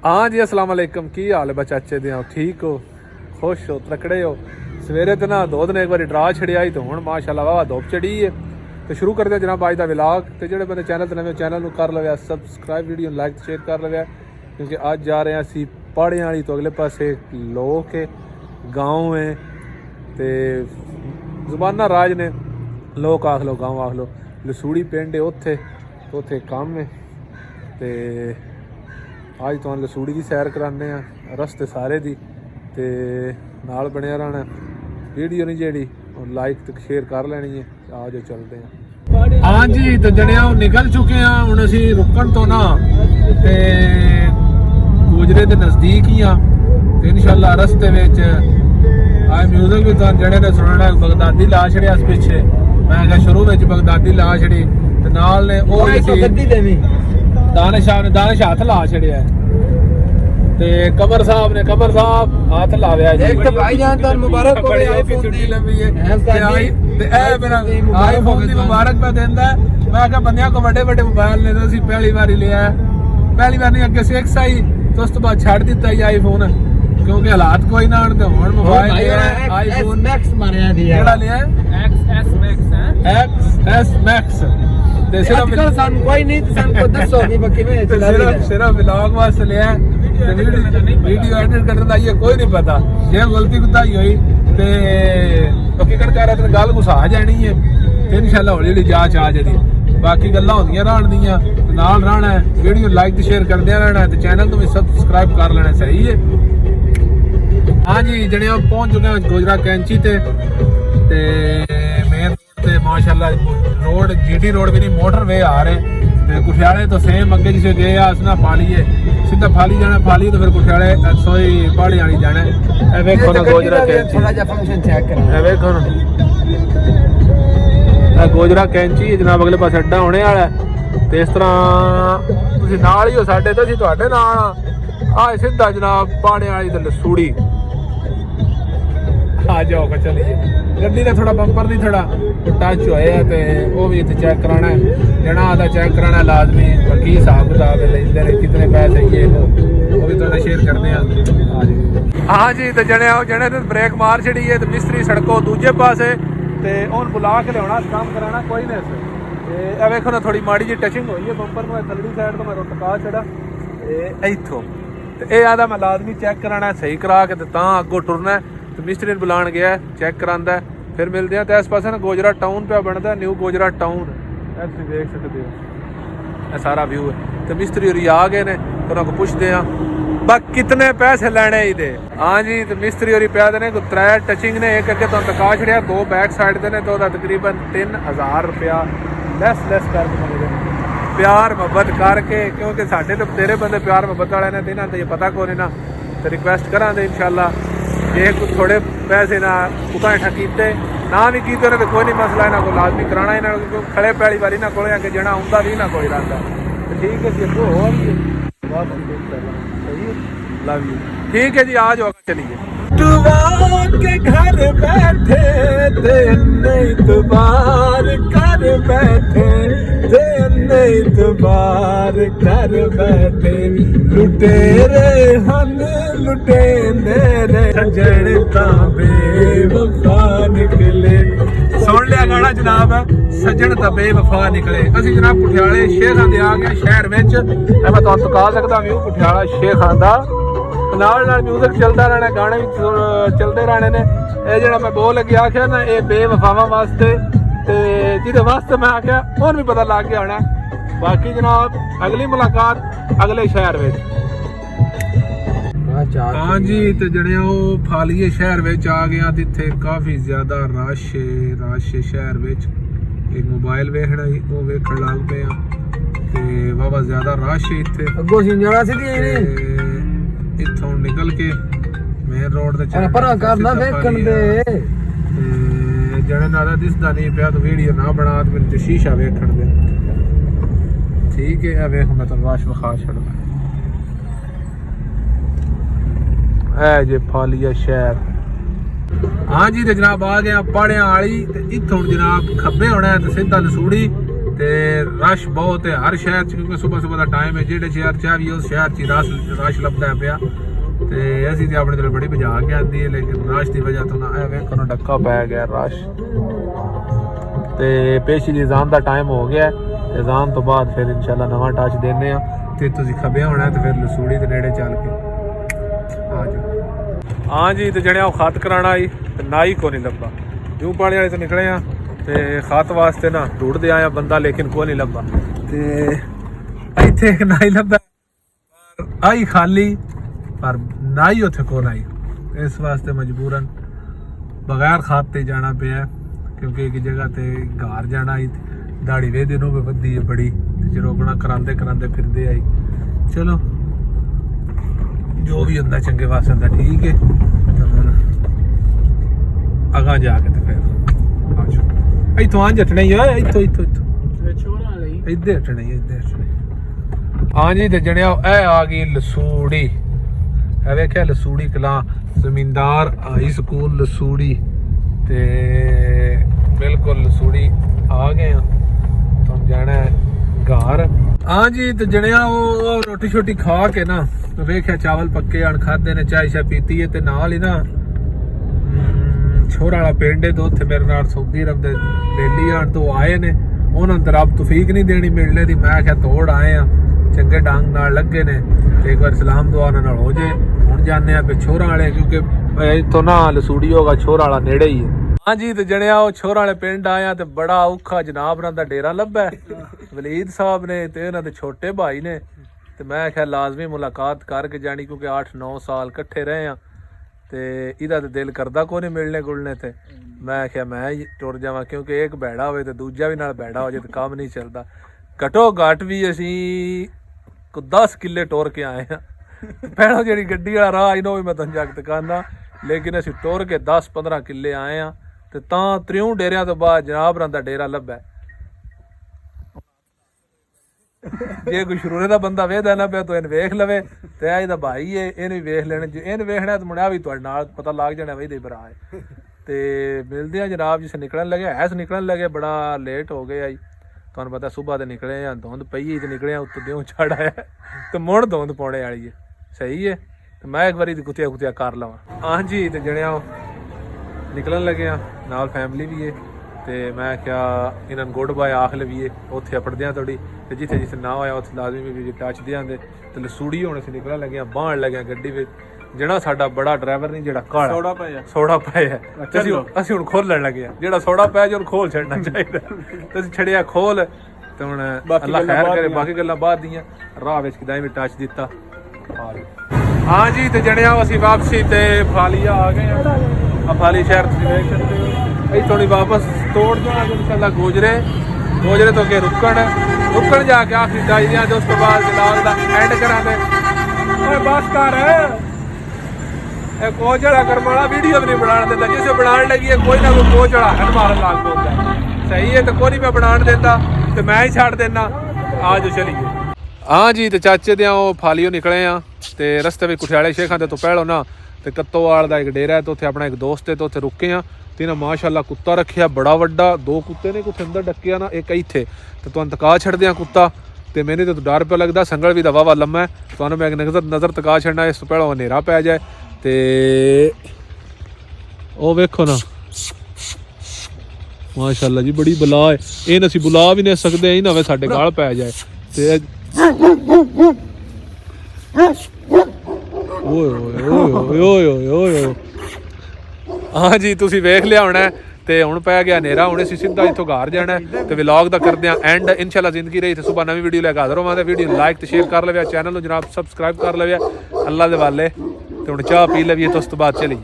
हाँ जी अस्सलाम वालेकुम की हाल है बचाचे दे ठीक हो खुश हो तकड़े हो। सवेरे तो ना दो दिन एक बार ड्रा छड़िया तो हूँ माशाल्लाह वाह धुप चढ़ी है। तो शुरू करते जनाब अज का विलाग। तो जोड़े बंदे चैनल ते नवे चैनल कर लवे सबसक्राइब वीडियो लाइक शेयर कर लवे क्योंकि अज जा रहे हैं असी पहाड़ियां वाली तो अगले पासे लोक है गाँव है तो जुबाना राज ने लोक आख लो गाँव आख लो लसूड़ी पिंड है उत्थे काम है तो आज तो लसूड़ी की सैर कराने रस्ते सारे दी ते नाल बनिया रहना वीडियो नहीं जेड़ी लाइक तो शेयर कर लेनी है। आ जाओ चलते हैं। हाँ जी तो जने निकल चुके हैं हुण असी रुकण तो ना ते गुजरे के नज़दीक ही हाँ तो इंशाल्लाह रस्ते विच आज म्यूजिक भी तुहानू जने ने सुनना बगदादी ला छड़िया पिछे मैं क्या शुरू में बगदादी ला छड़ी ते नाल ने दानिश हाथ ला छड़िया ते कमर साहब हाथ लाया एक तो भाईजान तो मुबारक हो गई आईफोन दी लंबी है ते ए मेरा आईफोन दी मुबारक पे देंदा मैं कहा बंदियां को बड़े मोबाइल ने तो सी पहली बार लिया पहली बार नहीं अगे 6 आई तो उस तो बाद छड़ दिता ही आईफोन क्योंकि हालात कोई ना आने हुण मोबाइल लिया आईफोन मैक्स मारिया दी केड़ा लिया एक्सएस मैक्स है एक्सएस मैक्स ते सिर्फ सन कोई नहीं सन को 10 होगी बाकी में सिर्फ व्लॉग वास्ते लिया वीडियो एडिट करने दा ये कोई नहीं पता जे गलती कुताई होई ते हकीकत कर रहा गल गुस्सा आ जानी है ते इंशाल्लाह हौली हौली जांच आ जानी बाकी गल्लां होंदियां रहण दियां ते नाल रहना है वीडियो लाइक ते शेयर करदे रहना है ते चैनल को भी सब्सक्राइब कर लेना सही है। हाँ जी जने पहुंच चुके हैं गोजरा कैंची ते मेन रोड ते माशाल्लाह रोड जीटी रोड भी नहीं मोटरवे आ रहे ते कुठियाले तो सेम अगे जिसे गए असना फालीए सीधा फाली जाना फाली तो फिर कुठियाले सोई पहाड़ी वाली जाना ए वेखो ना गोजरा कैंची थोड़ा जा फंक्शन चेक करा ए वेखो ना ए गोजरा कैंची जनाब अगले पासे अड्डा होने वाला ते इस तरह तुसी नाल ही हो साडे ते असीं तुहाडे नाल आ सीधा जनाब पहाड़ी वाली ते लसूड़ी आ जाओ चलिए गड्डी का थोड़ा बंपर नहीं थोड़ा टच होया तो वो भी इतने चेक कराना है जना आता चेक कराना लाजमी बाकी हिसाब किताब लेंदे कितने पैसे ये वो भी थोड़ा शेयर करने हैं। हाँ जी तो जने तो ब्रेक मार छड़ी है तो मिस्त्री सड़कों दूजे पासे तो उन बुला के लिया काम कराना कोई नहीं वेखो ना थोड़ी माड़ी जी टचिंग हुई है बंपर में थल्ली साइड तो मैं रुटका छड़ा इतों तो यह आता मैं लाजमी चेक कराना सही करा के अगों टुरना तो मिस्त्री बुलान गया चेक करांदा फिर मिलते हैं। तो इस पास ना गोजरा टाउन पे बनता न्यू गोजरा टाउन तुम देख सकते हो सारा व्यू है। तो मिस्त्री होरी आ गए ने तो उन्होंने पूछते हैं बस कितने पैसे लेने ही दे। हाँ जी तो मिस्त्री होरी प्या ने 3 टचिंग ने एक अगे तो टका छड़िया 2 बैक साइड दे ने तो तकरीबन 3000 रुपया लैस करके प्यार मुहब्बत करके क्योंकि साढ़े तो तेरे बंदे प्यार मुहब्बत वाले ने इन्होंने तो ये पता को ना तो रिक्वेस्ट करा दे इंशाल्लाह जे थोड़े पैसे ना उता हेठा कीते ना भी कीते तो कोई नहीं मसला इन्हों को लाजमी कराना इन्हों क्योंकि खड़े पैली बार इन्हों को अगे जना आंदा भी ना कोई रहता तो ठीक है जी अगो हो बहुत सही लव यू ठीक है जी आ जाओ चलिए। के घर बैठे इतबार कर बैठे इतबार कर बैठे लुटेरे हन लुटेरे सजण ता बेवफा निकले सुन लिया गाना जनाब सजण ता बेवफा निकले। असी जनाब कुठियाले शेखां दे आ गए शहर विच मैं तुहानू दिखा सकदा व्यू कुठियाला शेखां दा नाल म्यूजिक चलता रहना गाने भी चलते रहने ने ये जो मैं बोल लगे आख्या ना ये बेवफावां वास्ते ते जिहदे वास्ते मैं आख्या और भी पता लग गया होना। बाकी जनाब अगली मुलाकात अगले शहर में। हाँ जी तो जने फालीए शहर में आ गया इत्थे काफ़ी ज़्यादा रश शहर में एक मोबाइल वेखना वो वेखण लग पे ते वावा ज़्यादा रश है इत्थे अगों सिंजड़ा सी इथों निकल के मेन रोड ते जने नादा दिसदा नहीं पिया तो वीडियो ना बना तो मेरे शीशा वेखण दे ठीक है। वेख मैं तो रश विखा छड़ना है जे फालिया शहर। हाँ जी तो जनाब आ गया पहाड़ियां वाली इथों जनाब खब्बे होना है तो सीधा लसूड़ी ਤੇ ਰਸ਼ ਬਹੁਤ ਹੈ ਹਰ ਸ਼ਹਿਰ 'ਚ, ਕਿਉਂਕਿ ਸੁਬਹ ਦਾ ਟਾਈਮ ਹੈ। ਜਿਹੜੇ ਸ਼ਹਿਰ 'ਚ ਵੀ ਉਸ ਸ਼ਹਿਰ 'ਚ ਰਸ਼ ਲੱਭਦਾ ਪਿਆ। ਤੇ ਅਸੀਂ ਤੇ ਆਪਣੇ ਤੋਂ ਬੜੀ ਭਜਾ ਕੇ ਆਂਦੀ ਹੈ, ਲੇਕਿਨ ਰਸ਼ ਦੀ ਵਜ੍ਹਾ ਤੋਂ ਨਾ ਵੇਖੋ ਨਾ ਡੱਕਾ ਪੈ ਗਿਆ ਰਸ਼। ਤੇ ਪੇਸ਼ੀ ਦੀ ਅਜ਼ਾਨ ਦਾ ਟਾਈਮ ਹੋ ਗਿਆ। ਅਜ਼ਾਨ ਤੋਂ ਬਾਅਦ ਫਿਰ ਇਨਸ਼ਾਅੱਲਾ ਨਵਾਂ ਟੱਚ ਦੇਣੇ ਆ। ਤੇ ਤੁਸੀਂ ਖੱਬਿਆ ਹੋਣਾ ਤੇ ਫਿਰ ਲਸੂੜੀ ਦੇ ਨੇੜੇ ਚੱਲ ਕੇ ਆ ਜਾਓ। ਹਾਂ ਜੀ, ਤੇ ਜਿਹੜਿਆ ਉਹ ਖਤ ਕਰਾਉਣਾ ਆਈ ਤੇ ਨਾਈ ਕੋ ਨਹੀਂ ਲੱਭਾ। ਜੂ ਪਾਣੀ ਵਾਲੇ ਤੋਂ ਨਿਕਲੇ ਆ ਤੇ ਖਤ ਵਾਸਤੇ ਨਾ ਢੂੰਡਦੇ ਆਇਆ ਬੰਦਾ, ਲੇਕਿਨ ਕੋ ਨਹੀਂ ਲੱਭਾ। ਤੇ ਇੱਥੇ ਇੱਕ ਨਾਈ ਲੱਭਾ ਪਰ ਆਈ ਖਾਲੀ, ਪਰ ਨਾਈ ਉੱਥੇ ਕੋਲ ਆਈ। ਇਸ ਵਾਸਤੇ ਮਜਬੂਰਨ ਬਗੈਰ ਖਾਤ ਤੇ ਜਾਣਾ ਪਿਆ, ਕਿਉਂਕਿ ਇੱਕ ਜਗ੍ਹਾ ਤੇ ਘਰ ਜਾਣਾ ਹੀ ਦਾੜੀ ਵੇਦੇ ਨੂੰ ਵੀ ਵੱਧੀ ਹੈ ਬੜੀ, ਤੇ ਰੋਕਣਾ ਕਰਾਂਦੇ ਫਿਰਦੇ ਆਈ। ਚਲੋ ਜੋ ਵੀ ਹੁੰਦਾ ਚੰਗੇ ਵਾਸਤੇ ਹੁੰਦਾ, ਠੀਕ ਹੈ। ਤਾਂ ਹੁਣ ਅਗਾਂ ਜਾ ਕੇ ਤੇ ਫਿਰ ਆ ਜਾਓ। ਇੱਥੋਂ ਆਂ ਜੱਟਣਾ ਹੀ ਆ, ਇੱਥੋਂ ਇੱਧਰ ਹਟਣਾ ਹੀ ਇੱਧਰ। ਹਾਂ ਜੀ, ਤੇ ਜਣਿਆ ਇਹ ਆ ਗਈ ਲਸੂੜੀ। ਇਹ ਵੇਖਿਆ ਲਸੂੜੀ ਕਲਾਂ ਜ਼ਮੀਂਦਾਰ ਹਾਈ ਸਕੂਲ ਲਸੂੜੀ। ਤੇ ਬਿਲਕੁਲ ਲਸੂੜੀ ਆ ਗਏ ਆ, ਤੁਹਾਨੂੰ ਜਾਣਾ ਘਰ। ਹਾਂ ਜੀ, ਤੇ ਜਣਿਆ ਉਹ ਰੋਟੀ ਸ਼ੋਟੀ ਖਾ ਕੇ ਨਾ ਵੇਖਿਆ ਚਾਵਲ ਪੱਕੇ ਆਣ ਖਾਦੇ ਨੇ, ਚਾਹ ਸ਼ਾਹ ਪੀਤੀ ਹੈ। ਤੇ ਨਾਲ ਹੀ ਨਾ ਛੋਰਾ ਵਾਲਾ ਪਿੰਡ ਹੈ, ਤੇ ਉੱਥੇ ਮੇਰੇ ਨਾਲ ਸਊਦੀ ਅਰਬ ਦੇ ਬੇਲੀ ਆਣ ਤੋਂ ਆਏ ਨੇ। ਉਹਨਾਂ ਨੂੰ ਰੱਬ ਤੌਫੀਕ ਨਹੀਂ ਦੇਣੀ ਮਿਲਣੇ ਦੀ। ਮੈਂ ਕਿਹਾ ਤੋੜ ਆਏ ਆ, ਚੰਗੇ ਡੰਗ ਨਾਲ ਲੱਗੇ ਨੇ, ਤੇ ਇੱਕ ਵਾਰ ਸਲਾਮ ਦੁਆ ਉਹਨਾਂ ਨਾਲ ਹੋ ਜੇ। ਹੁਣ ਜਾਂਦੇ ਆ ਪੇ ਛੋਰਾ ਵਾਲੇ, ਕਿਉਂਕਿ ਇੱਥੋਂ ਨਾ ਲਸੂੜੀ ਹੋਗਾ ਛੋਰਾ ਵਾਲਾ ਨੇੜੇ ਹੀ ਹੈ। ਹਾਂ ਜੀ, ਤੇ ਜਣਿਆ ਉਹ ਛੋਰਾ ਵਾਲੇ ਪਿੰਡ ਆਇਆ ਤੇ ਬੜਾ ਔਖਾ ਜਨਾਬ ਉਹਨਾਂ ਦਾ ਡੇਰਾ ਲੱਭਾ। ਵਲੀਦ ਸਾਹਿਬ ਨੇ ਤੇ ਇਹਨਾਂ ਦੇ ਛੋਟੇ ਭਾਈ ਨੇ। ਤੇ ਮੈਂ ਕਿਹਾ ਲਾਜ਼ਮੀ ਮੁਲਾਕਾਤ ਕਰਕੇ ਜਾਣੀ, ਕਿਉਂਕਿ 8-9 ਸਾਲ ਇਕੱਠੇ ਰਹੇ ਆ। ਤੇ ਇਹਦਾ ਤੇ ਦਿਲ ਕਰਦਾ ਕੋਈ ਨਹੀਂ ਮਿਲਣੇ ਗੁਲਣੇ। ਤੇ ਮੈਂ ਕਿਹਾ ਮੈਂ ਹੀ ਟੁਰ ਜਾਵਾਂ, ਕਿਉਂਕਿ ਇੱਕ ਬੈੜਾ ਹੋਵੇ ਤੇ ਦੂਜਾ ਵੀ ਨਾਲ ਬੈੜਾ ਹੋ ਜਾਏ ਤੇ ਕੰਮ ਨਹੀਂ ਚੱਲਦਾ। ਘਟੋ ਘੱਟ ਵੀ ਅਸੀਂ 10 ਕਿੱਲੇ ਟੁਰ ਕੇ ਆਏ ਆ। ਪਹਿਲਾਂ ਜਿਹੜੀ ਗੱਡੀ ਵਾਲਾ ਰਾਹ ਇਹਨੂੰ ਵੀ ਮੈਂ ਤੁਹਾਨੂੰ ਜਗਤ ਕਰਨਾ, ਲੇਕਿਨ ਅਸੀਂ ਟੁਰ ਕੇ 10-15 ਕਿੱਲੇ ਆਏ ਆ। ਤੇ ਤਾਂ 3 ਡੇਰਿਆਂ ਤੋਂ ਬਾਅਦ ਜਨਾਬ ਰਾਂ ਦਾ ਡੇਰਾ ਲੱਭਾ। ਜੇ ਕੋਈ ਸ਼ਰੂਰੇ ਦਾ ਬੰਦਾ ਵੇਖਦਾ ਨਾ ਪਿਆ ਤਾਂ ਇਹਨੂੰ ਵੇਖ ਲਵੇ, ਤੇ ਇਹਦਾ ਭਾਈ ਹੈ, ਇਹਨੂੰ ਵੀ ਵੇਖ ਲੈਣ। ਜੇ ਇਹਨੂੰ ਵੇਖਣਾ ਤਾਂ ਮੁੰਡਾ ਵੀ ਤੁਹਾਡੇ ਨਾਲ ਪਤਾ ਲੱਗ ਜਾਣਾ ਵੀ ਇਹਦੇ ਭਰਾ ਹੈ। ਤੇ ਮਿਲਦੇ ਆ ਜਨਾਬ ਜਿਸ ਨਿਕਲਣ ਲੱਗੇ ਬੜਾ ਲੇਟ ਹੋ ਗਏ ਆਈ। ਤੁਹਾਨੂੰ ਪਤਾ ਸੁਬਾਹ ਦੇ ਨਿਕਲੇ ਆ, ਧੁੰਦ ਪਈ ਤੇ ਨਿਕਲੇ ਆ, ਉੱਤੋਂ ਦਿਓ ਚੜ ਆਇਆ ਤੇ ਮੁੜ ਧੁੰਦ ਪਾਉਣੇ ਵਾਲੀ ਹੈ। ਸਹੀ ਹੈ, ਤੇ ਮੈਂ ਇੱਕ ਵਾਰੀ ਕੁੱਤਿਆ ਕਰ ਲਵਾਂ। ਹਾਂਜੀ, ਤੇ ਜਣਿਆ ਨਿਕਲਣ ਲੱਗੇ ਆ, ਨਾਲ ਫੈਮਿਲੀ ਵੀ ਹੈ। ਤੇ ਮੈਂ ਕਿਹਾ ਇਹਨਾਂ ਨੂੰ ਗੁੱਡ ਬਾਏ ਆਖ ਲਵੀਏ, ਉੱਥੇ ਅਪੜਦੇ ਆ ਥੋੜੀ। ਤੇ ਜਿੱਥੇ ਨਾ ਹੋਇਆ ਉੱਥੇ ਲਾਜ਼ਮੀ ਵੀ ਟੱਚ ਦੇ ਆਂਦੇ। ਤੇ ਲਸੂੜੀ ਹੁਣ ਅਸੀਂ ਨਿਕਲਣ ਲੱਗੇ ਆ, ਬਾਹਣ ਲੱਗੇ ਆ ਗੱਡੀ ਵਿੱਚ। ਜਿਹੜਾ ਸਾਡਾ ਬੜਾ ਡਰਾਈਵਰ ਨਹੀਂ, ਜਿਹੜਾ ਕਾਲਾ ਸੋਡਾ ਪਾਇਆ ਅਸੀਂ ਹੁਣ ਖੋਲਣ ਲੱਗੇ ਆ। ਜਿਹੜਾ ਸੋਡਾ ਪਾਇਆ ਜੀ ਉਹਨੂੰ ਖੋਲ ਛੱਡਣਾ ਚਾਹੀਦਾ। ਤੇ ਅਸੀਂ ਛੜਿਆ ਖੋਲ। ਤੇ ਹੁਣ ਅੱਲਾ ਖੈਰ ਕਰੇ, ਬਾਕੀ ਗੱਲਾਂ ਬਾਅਦ ਦੀਆਂ। ਰਾਹ ਵਿੱਚ ਕਿਦਾਂ ਵੀ ਟੱਚ ਦਿੱਤਾ। ਹਾਂ ਜੀ, ਤੇ ਜਣਿਆ ਅਸੀਂ ਵਾਪਸੀ ਤੇ ਫਾਲੀਆ ਆ ਗਏ ਆ। ਫਾਲੀ ਸ਼ਹਿਰ ਤੁਸੀਂ ਵੇਖ ਸਕਦੇ ਹੋ। ਅਸੀਂ ਥੋੜੀ ਵਾਪਸ ਤੋੜ ਜਾਵਾਂਗੇ ਇਨਸ਼ਾਅੱਲਾ ਗੋਜਰੇ ਤੋਂ ਅੱਗੇ ਰੁਕਣ ਜਾ ਕੇ ਆਖਰੀ ਟੱਚ ਦੀਆਂ। ਤੇ ਉਸ ਤੋਂ ਬਾਅਦ ਵਲੌਗ ਦਾ ਐਂਡ ਕਰਾਂਗੇ। ਓਏ ਬਸ ਕਰ, ਇਹ ਕੋਚ ਵਾਲਾ ਕਰਮ ਵਾਲਾ ਵੀਡੀਓ ਵੀ ਨਹੀਂ ਬਣਾਉਣ ਦਿੰਦਾ। ਜਿਸੇ ਬਣਾਉਣ ਲੱਗੀ ਹੈ ਕੋਈ ਨਾ ਕੋਈ ਕੋਚ ਵਾਲਾ ਹੱਥ ਮਾਰਨ ਲੱਗ ਪੈਂਦਾ। ਸਹੀ ਹੈ, ਤੇ ਕੋਈ ਨਹੀਂ ਮੈਂ ਬਣਾਉਣ ਦਿੰਦਾ ਤੇ ਮੈਂ ਹੀ ਛੱਡ ਦਿੰਦਾ। ਆ ਜਾਓ ਚਲੀਏ। ਹਾਂ ਜੀ, ਤੇ ਚਾਚੇ ਦੇ ਉਹ ਫਾਲੀਓ ਨਿਕਲੇ ਆ। ਤੇ ਰਸਤੇ ਵਿੱਚ ਕੁਠਿਆਲੇ ਸ਼ੇਖਾਂ ਦੇ ਤੋਂ ਪਹਿਲੋਂ ਨਾ ਤੇ ਕੱਤੋਵਾਲ ਦਾ ਇੱਕ ਡੇਰਾ ਹੈ, ਤੇ ਉੱਥੇ ਆਪਣਾ ਇੱਕ ਦੋਸਤ ਹੈ, ਤੇ ਉੱਥੇ ਰੁਕੇ ਆ। ਤੇ ਨਾ ਮਾਸ਼ਾਅੱਲਾ ਕੁੱਤਾ ਰੱਖਿਆ ਬੜਾ ਵੱਡਾ। 2 ਕੁੱਤੇ ਨੇ, ਕੁਛ ਅੰਦਰ ਡੱਕਿਆ ਨਾ, ਇੱਕ ਇੱਥੇ। ਤੇ ਤੁਹਾਨੂੰ ਤਕਾ ਛੱਡਦੇ ਆ ਕੁੱਤਾ। ਤੇ ਮੈਨੂੰ ਤਾਂ ਡਰ ਪਿਆ ਲੱਗਦਾ, ਸੰਗਲ ਵੀ ਦਾ ਵਾਵਾ ਲੰਮਾ ਹੈ। ਤੁਹਾਨੂੰ ਮੈਂ ਇੱਕ ਨਜ਼ਰ ਤਕਾ ਛੱਡਣਾ, ਇਸ ਤੋਂ ਪਹਿਲਾਂ ਹਨੇਰਾ ਪੈ ਜਾਏ। ਤੇ ਉਹ ਵੇਖੋ ਨਾ ਮਾਸ਼ਾਅੱਲਾ ਜੀ, ਬੜੀ ਬਲਾ ਹੈ। ਇਹ ਅਸੀਂ ਬੁਲਾ ਵੀ ਨਹੀਂ ਸਕਦੇ, ਇਹ ਨਾ ਹੋਵੇ ਸਾਡੇ ਗਾਲ ਪੈ ਜਾਏ। ਤੇ ਓਏ ਹਾਂ ਜੀ, ਤੁਸੀਂ ਵੇਖ ਲਿਆ ਹੋਣਾ। ਤੇ ਹੁਣ ਪੈ ਗਿਆ ਹਨੇਰਾ, ਹੁਣ ਅਸੀਂ ਸਿੱਧਾ ਇੱਥੋਂ ਘਰ ਜਾਣਾ। ਤੇ ਵਲੌਗ ਦਾ ਕਰਦੇ ਆ ਐਂਡ। ਇਨਸ਼ਾਅੱਲਾ ਜ਼ਿੰਦਗੀ ਰਹੀ ਤੇ ਸੁਬਾਹ ਨਵੀਂ ਵੀਡੀਓ ਲੈ ਕੇ ਹਾਜ਼ਰ ਹੋਵਾਂਗੇ। ਵੀਡੀਓ ਨੂੰ ਲਾਈਕ ਤੇ ਸ਼ੇਅਰ ਕਰ ਲਵਿਆ, ਚੈਨਲ ਨੂੰ ਜਨਾਬ ਸਬਸਕ੍ਰਾਈਬ ਕਰ ਲਵਿਆ। ਅੱਲਾ ਦੇ ਵਾਲੇ। ਤੇ ਹੁਣ ਚਾਹ ਪੀ ਲਵੀਏ ਤੇ ਉਸ ਤੋਂ ਬਾਅਦ ਚਲੀਏ।